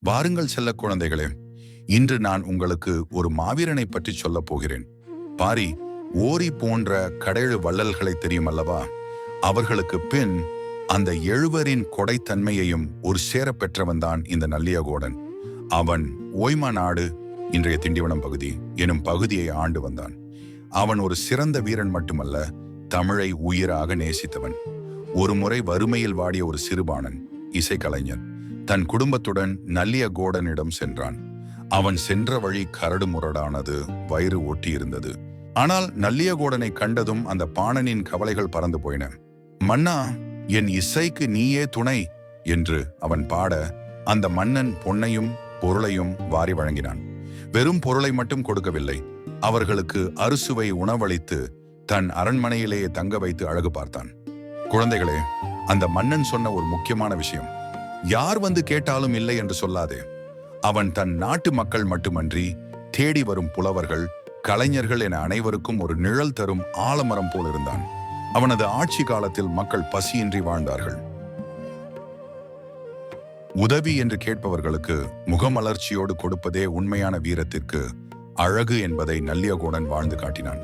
வாருங்கள் செல்ல குழந்தைகளே, இன்று நான் உங்களுக்கு ஒரு மாவீரனை பற்றி சொல்லப் போகிறேன். பாரி, ஓரி போன்ற கடேழு வள்ளல்களை தெரியும் அல்லவா? அவர்களுக்கு பின் அந்த எழுவரின் கொடைத்தன்மையையும் ஒரு சேர பெற்றவன்தான் இந்த நல்லியகோடன். அவன் ஓய்மா நாடு, இன்றைய திண்டிவனம் பகுதி எனும் பகுதியை ஆண்டு வந்தான். அவன் ஒரு சிறந்த வீரன் மட்டுமல்ல, தமிழை உயிராக நேசித்தவன். ஒரு முறை வறுமையில் வாடிய ஒரு சிறுபாணன், இசைக்கலைஞன், தன் குடும்பத்துடன் நல்லியகோடனிடம் சென்றான். அவன் சென்ற வழி கரடு முரடானது, வயிறு ஒட்டியிருந்தது. ஆனால் நல்லியகோடனை கண்டதும் அந்த பாணனின் கவலைகள் பறந்து போயின. மன்னா, என் இசைக்கு நீயே துணை என்று அவன் பாட, அந்த மன்னன் பொன்னையும் பொருளையும் வாரி வழங்கினான். வெறும் பொருளை மட்டும் கொடுக்கவில்லை, அவர்களுக்கு அறுசுவை உணவளித்து தன் அரண்மனையிலேயே தங்க வைத்து அழகு பார்த்தான். குழந்தைகளே, அந்த மன்னன் சொன்ன ஒரு முக்கியமான விஷயம், யார் வந்து கேட்டாலும் இல்லை என்று சொல்லாதே. அவன் தன் நாட்டு மக்கள் மட்டுமன்றி தேடி வரும் புலவர்கள், கலைஞர்கள் என அனைவருக்கும் ஒரு நிழல் தரும் ஆலமரம் போல் இருந்தான். அவனது ஆட்சி காலத்தில் மக்கள் பசியின்றி வாழ்ந்தார்கள். உதவி என்று கேட்பவர்களுக்கு முகமலர்ச்சியோடு கொடுப்பதே உண்மையான வீரத்திற்கு அழகு என்பதை நல்லியகோடன் வாழ்ந்து காட்டினான்.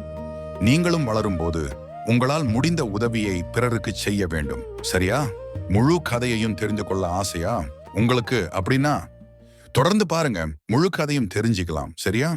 நீங்களும் வளரும்போது உங்களால் முடிந்த உதவியை பிறருக்கு செய்ய வேண்டும், சரியா? முழு கதையையும் தெரிந்து கொள்ள ஆசையா உங்களுக்கு? அப்படின்னா தொடர்ந்து பாருங்க, முழு கதையும் தெரிஞ்சுக்கலாம், சரியா?